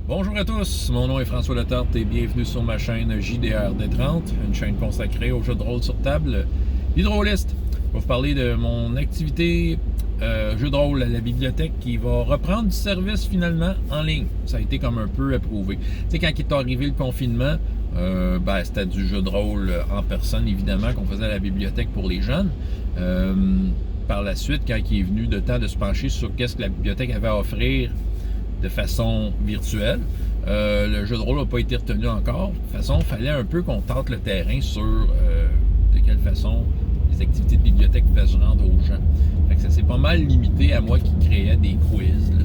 Bonjour à tous, mon nom est François Letarte et bienvenue sur ma chaîne JDRD30, une chaîne consacrée aux jeux de rôle sur table, l'Hydroliste. Je vais vous parler de mon activité jeu de rôle à la bibliothèque qui va reprendre du service finalement en ligne. Ça a été comme un peu approuvé. Tu sais, quand il est arrivé le confinement, c'était du jeu de rôle en personne évidemment qu'on faisait à la bibliothèque pour les jeunes. Par la suite, quand il est venu le temps de se pencher sur qu'est-ce que la bibliothèque avait à offrir de façon virtuelle. Le jeu de rôle n'a pas été retenu encore. De toute façon, il fallait un peu qu'on tente le terrain sur de quelle façon les activités de bibliothèque pouvaient se rendre aux gens. Fait que ça s'est pas mal limité à moi qui créais des quiz. Là,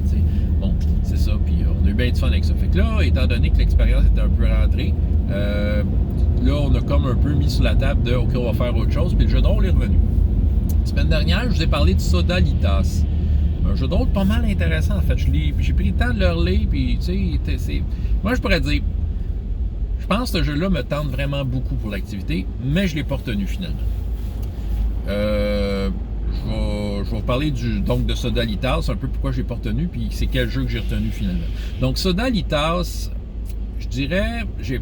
bon, c'est ça. Puis on a eu bien du fun avec ça. Fait que là, étant donné que l'expérience était un peu rentrée, là, on a comme un peu mis sur la table de OK, on va faire autre chose. Puis le jeu de rôle est revenu. La semaine dernière, je vous ai parlé du Sodalitas. Un jeu de rôle pas mal intéressant, en fait. J'ai pris le temps de le relire, puis tu sais, moi je pourrais dire, je pense que ce jeu-là me tente vraiment beaucoup pour l'activité, mais je ne l'ai pas retenu finalement. Je vais vous parler donc de Sodalitas, un peu pourquoi je ne l'ai pas retenu, puis c'est quel jeu que j'ai retenu finalement. Donc Sodalitas, je dirais, j'ai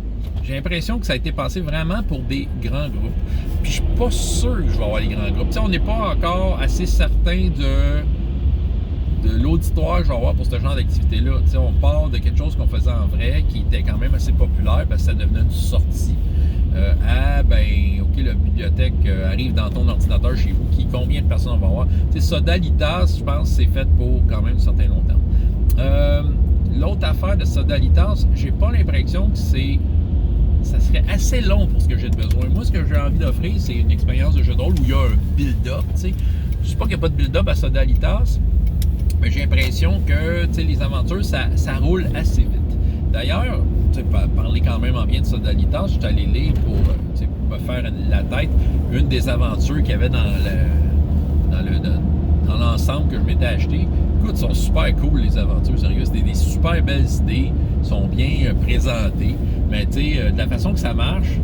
l'impression que ça a été passé vraiment pour des grands groupes. Puis je suis pas sûr que je vais avoir les grands groupes. Tu sais, on n'est pas encore assez certain de l'auditoire que je vais avoir pour ce genre d'activité-là. Tu sais, on part de quelque chose qu'on faisait en vrai, qui était quand même assez populaire, parce que ça devenait une sortie. OK, la bibliothèque arrive dans ton ordinateur chez vous, combien de personnes on va avoir? Tu sais, Sodalitas, je pense que c'est fait pour quand même un certain long terme. L'autre affaire de Sodalitas, j'ai pas l'impression que ça serait assez long pour ce que j'ai besoin. Moi, ce que j'ai envie d'offrir, c'est une expérience de jeu de rôle où il y a un build-up. Tu sais. Je sais pas qu'il n'y a pas de build-up à Sodalitas, mais j'ai l'impression que les aventures, ça roule assez vite. D'ailleurs, parler quand même en bien de Sodalitas, je suis allé lire pour me faire la tête une des aventures qu'il y avait dans l'ensemble que je m'étais acheté. Écoute, sont super cool les aventures, sérieux. C'est des super belles idées, sont bien présentées. Mais de la façon que ça marche,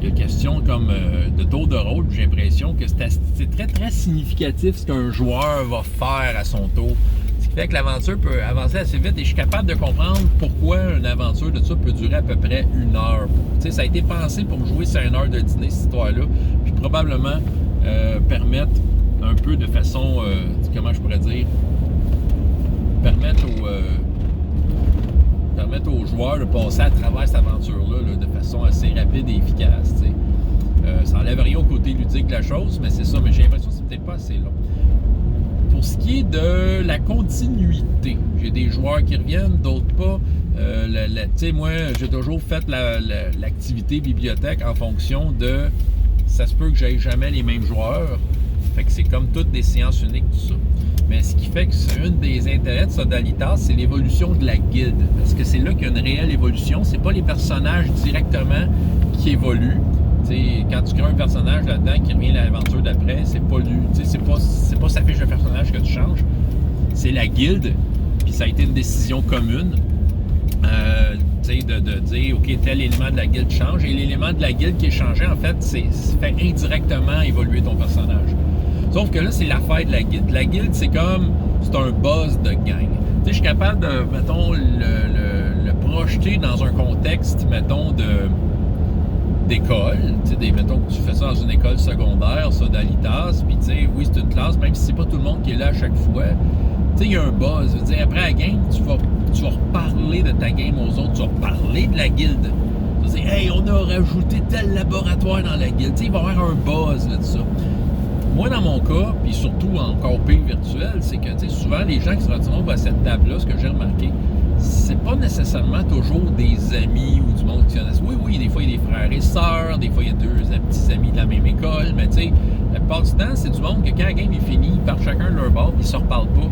il y a question comme de tour de rôle, j'ai l'impression que c'est très très significatif ce qu'un joueur va faire à son tour. Ce qui fait que l'aventure peut avancer assez vite et je suis capable de comprendre pourquoi une aventure de ça peut durer à peu près 1 heure. Ça a été pensé pour jouer sur 1 heure de dîner, cette histoire-là, puis probablement permettre un peu de façon, comment je pourrais dire, permettre aux joueurs de passer à travers cette aventure-là de façon assez rapide et efficace. Ça n'enlève rien au côté ludique de la chose, mais c'est ça, mais j'ai l'impression que c'est peut-être pas assez long. Pour ce qui est de la continuité, j'ai des joueurs qui reviennent, d'autres pas. Moi, j'ai toujours fait l'activité bibliothèque en fonction de... Ça se peut que j'aille jamais les mêmes joueurs. Fait que c'est comme toutes des séances uniques, tout ça. Mais ce qui fait que c'est une des intérêts de Sodalitas, c'est l'évolution de la guilde. Parce que c'est là qu'il y a une réelle évolution. C'est pas les personnages directement qui évoluent. T'sais, quand tu crées un personnage là-dedans qui revient à l'aventure d'après, c'est pas lui. C'est pas sa fiche de personnage que tu changes. C'est la guilde. Puis ça a été une décision commune. De dire, OK, tel élément de la guilde change. Et l'élément de la guilde qui est changé, en fait, c'est fait indirectement évoluer ton personnage. Sauf que là, c'est l'affaire de la guilde. La guilde, c'est un buzz de gang. Je suis capable de, mettons, le projeter dans un contexte, mettons, d'école. Mettons que tu fais ça dans une école secondaire, Sodalitas, puis oui, c'est une classe, même si c'est pas tout le monde qui est là à chaque fois. Il y a un buzz. Après la game, tu vas reparler de ta game aux autres, tu vas reparler de la guilde. Tu vas dire, hey, on a rajouté tel laboratoire dans la guilde. Il va y avoir un buzz là, de ça. Moi, dans mon cas, puis surtout encore pire virtuel, c'est que souvent les gens qui se retrouvent à cette table-là, ce que j'ai remarqué, c'est pas nécessairement toujours des amis ou du monde qui connaissent. Oui, des fois il y a des frères et sœurs, des fois il y a deux petits amis de la même école, mais la plupart du temps, c'est du monde que quand la game est finie, ils partent chacun de leur bord, puis ils se reparlent pas.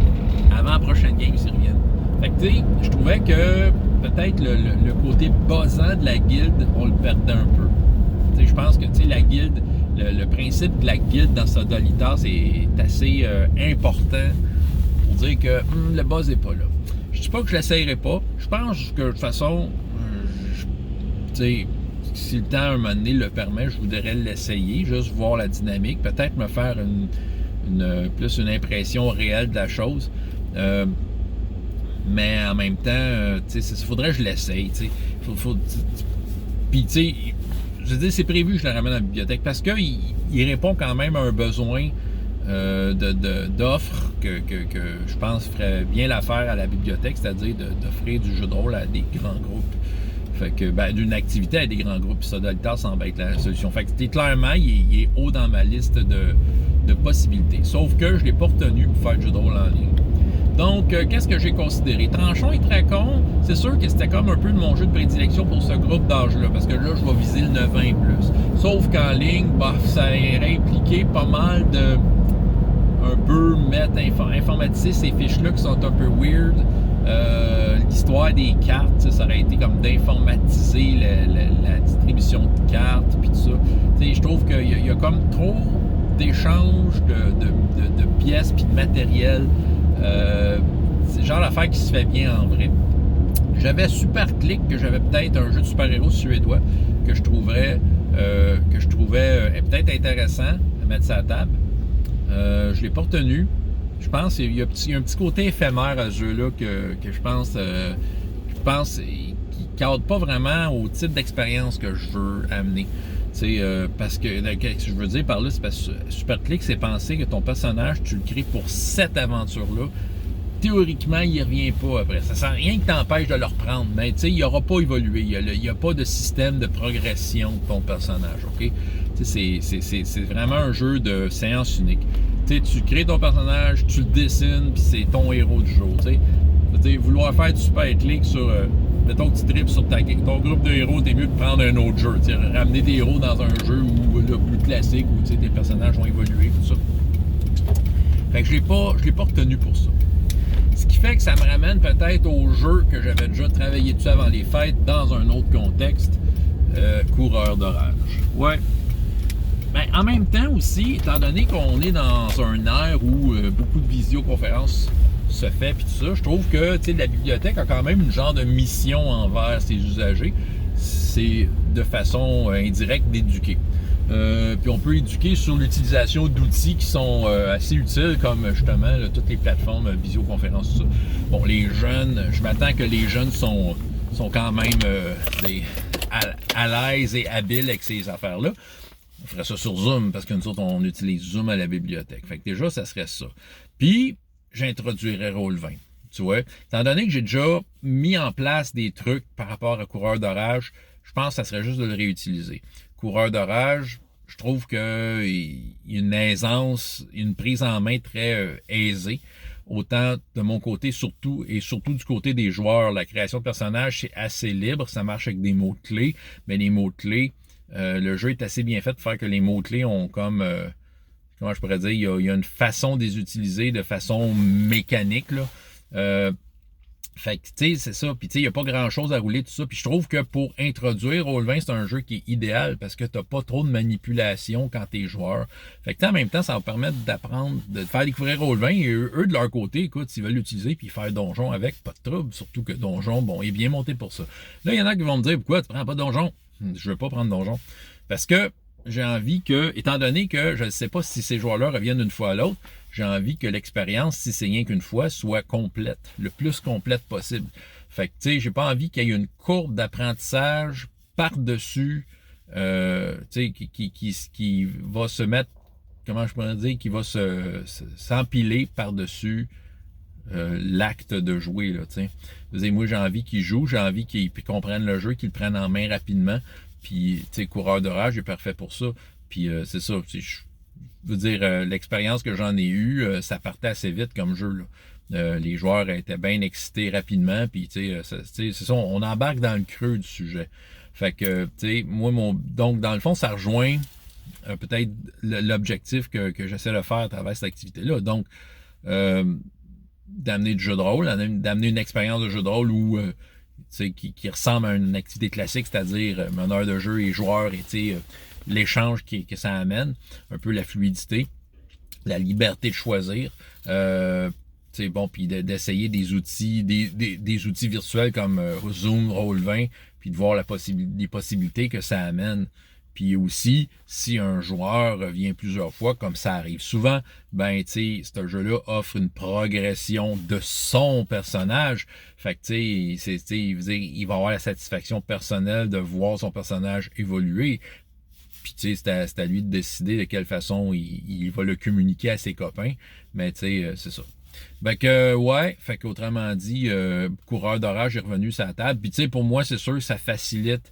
Avant la prochaine game, ils s'y reviennent. Fait que je trouvais que peut-être le côté buzzant de la guilde, on le perdait un peu. Je pense que la guilde, le principe de la guilde dans Sodalitas est assez important pour dire que le buzz n'est pas là. Je dis pas que je l'essayerai pas. Je pense que de toute façon, si le temps à un moment donné le permet, je voudrais l'essayer, juste voir la dynamique, peut-être me faire plus une impression réelle de la chose. mais en même temps, tu sais, il faudrait que je l'essaye, tu sais. Puis, tu sais, je veux dire, c'est prévu que je le ramène à la bibliothèque parce qu'il répond quand même à un besoin d'offres que je pense ferait bien l'affaire à la bibliothèque, c'est-à-dire d'offrir du jeu de rôle à des grands groupes. Fait que, d'une activité à des grands groupes, ça, Solitar semble être la solution. Fait que, clairement, il est haut dans ma liste de possibilités. Sauf que je ne l'ai pas retenu pour faire du jeu de rôle en ligne. Donc, qu'est-ce que j'ai considéré? Tranchon et Tracon, c'est sûr que c'était comme un peu de mon jeu de prédilection pour ce groupe d'âge-là, parce que là, je vais viser le 9 ans et plus. Sauf qu'en ligne, ça irait impliquer pas mal de un peu informatiser ces fiches-là qui sont un peu weird. L'histoire des cartes, ça aurait été comme d'informatiser la distribution de cartes, puis tout ça. Je trouve qu'il y a comme trop d'échanges de pièces puis de matériel. C'est le genre d'affaire qui se fait bien en vrai. J'avais Super Click, que j'avais peut-être un jeu de super-héros suédois que je trouvais peut-être intéressant à mettre sur la table. Je ne l'ai pas retenu. Je pense qu'il y a un petit côté éphémère à ce jeu-là que je pense qui ne cadre pas vraiment au type d'expérience que je veux amener. Parce que ce que je veux dire par là, c'est parce que Super Click, c'est penser que ton personnage, tu le crées pour cette aventure-là. Théoriquement, il ne revient pas après. Ça ne sent rien qui t'empêche de le reprendre, mais il n'aura pas évolué. Il n'y a pas de système de progression de ton personnage, OK? C'est vraiment un jeu de séance unique. Tu crées ton personnage, tu le dessines, puis c'est ton héros du jour. Vouloir faire du Super Click sur... mettons que tu tripes sur ton groupe de héros, t'es mieux de prendre un autre jeu. Ramener des héros dans un jeu plus classique, où tes personnages vont évoluer, tout ça. Fait que je l'ai pas retenu pour ça. Ce qui fait que ça me ramène peut-être au jeu que j'avais déjà travaillé dessus avant les fêtes, dans un autre contexte, Coureur d'orage. Ouais. Ben, en même temps aussi, étant donné qu'on est dans un air où beaucoup de visioconférences se fait, puis tout ça, je trouve que la bibliothèque a quand même une genre de mission envers ses usagers. C'est de façon indirecte d'éduquer. Puis on peut éduquer sur l'utilisation d'outils qui sont assez utiles, comme justement toutes les plateformes visioconférences, tout ça. Bon, les jeunes, je m'attends que les jeunes sont quand même à l'aise et habiles avec ces affaires-là. On ferait ça sur Zoom, parce que nous autres, on utilise Zoom à la bibliothèque. Fait que déjà, ça serait ça. Puis, j'introduirais Roll20. Tu vois, étant donné que j'ai déjà mis en place des trucs par rapport à Coureur d'orage, je pense que ça serait juste de le réutiliser. Coureur d'orage, je trouve qu'il y a une aisance, une prise en main très aisée. Autant de mon côté, surtout du côté des joueurs. La création de personnages, c'est assez libre. Ça marche avec des mots-clés. Mais les mots-clés, le jeu est assez bien fait pour faire que les mots-clés ont comme... comment je pourrais dire, il y a une façon de les utiliser de façon mécanique, là. Fait que, tu sais, c'est ça. Puis, tu sais, il n'y a pas grand-chose à rouler, tout ça. Puis, je trouve que pour introduire Roll20, c'est un jeu qui est idéal parce que tu n'as pas trop de manipulation quand tu es joueur. Fait que, en même temps, ça va permettre d'apprendre, de faire découvrir Roll20. Et eux, de leur côté, écoute, s'ils veulent l'utiliser puis faire Donjon avec, pas de trouble. Surtout que Donjon, bon, est bien monté pour ça. Là, il y en a qui vont me dire, pourquoi tu prends pas Donjon? Je veux pas prendre Donjon. Parce que j'ai envie que, étant donné que je ne sais pas si ces joueurs-là reviennent d'une fois à l'autre, j'ai envie que l'expérience, si c'est rien qu'une fois, soit complète, le plus complète possible. Fait que, tu sais, j'ai pas envie qu'il y ait une courbe d'apprentissage par-dessus, tu sais, qui va se mettre, comment je pourrais dire, qui va s'empiler par-dessus l'acte de jouer, là, tu sais. Moi, j'ai envie qu'ils jouent, j'ai envie qu'ils comprennent le jeu, qu'ils le prennent en main rapidement. Puis, tu sais, Coureur d'orage est parfait pour ça. Puis, c'est ça, je veux dire, l'expérience que j'en ai eue, ça partait assez vite comme jeu, là. Les joueurs étaient bien excités rapidement, puis, tu sais, c'est ça, on embarque dans le creux du sujet. Fait que, tu sais, moi, donc, dans le fond, ça rejoint peut-être l'objectif que j'essaie de faire à travers cette activité-là. Donc, d'amener du jeu de rôle, d'amener une expérience de jeu de rôle où... qui ressemble à une activité classique, c'est-à-dire meneur de jeu et joueur et l'échange que ça amène, un peu la fluidité, la liberté de choisir, bon, puis d'essayer des outils, des outils virtuels comme Zoom, Roll20, puis de voir les possibilités que ça amène. Puis aussi, si un joueur revient plusieurs fois, comme ça arrive souvent, ben, tu sais, ce jeu-là offre une progression de son personnage. Fait que, tu sais, il va avoir la satisfaction personnelle de voir son personnage évoluer. Puis, tu sais, c'est à lui de décider de quelle façon il va le communiquer à ses copains. Mais, tu sais, c'est ça. Fait que, ouais, fait qu'autrement dit, coureur d'orage est revenu sur la table. Puis, tu sais, pour moi, c'est sûr que ça facilite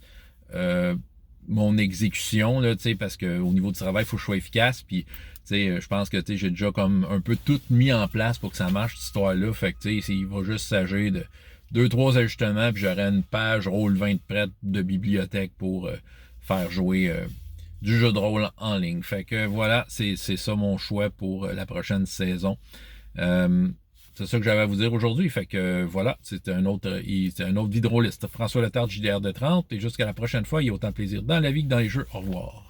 mon exécution, là, tu sais, parce qu'au niveau du travail, il faut que je sois efficace. Puis, tu sais, je pense que, tu sais, j'ai déjà comme un peu tout mis en place pour que ça marche, cette histoire-là. Fait que, tu sais, il va juste s'agir de 2-3 ajustements, puis j'aurai une page Roll20 de prête de bibliothèque pour faire jouer du jeu de rôle en ligne. Fait que voilà, c'est ça mon choix pour la prochaine saison. C'est ça que j'avais à vous dire aujourd'hui. Fait que voilà, c'était un autre vidéoliste. François Letard, JDR de 30. Et jusqu'à la prochaine fois, il y a autant de plaisir dans la vie que dans les jeux. Au revoir.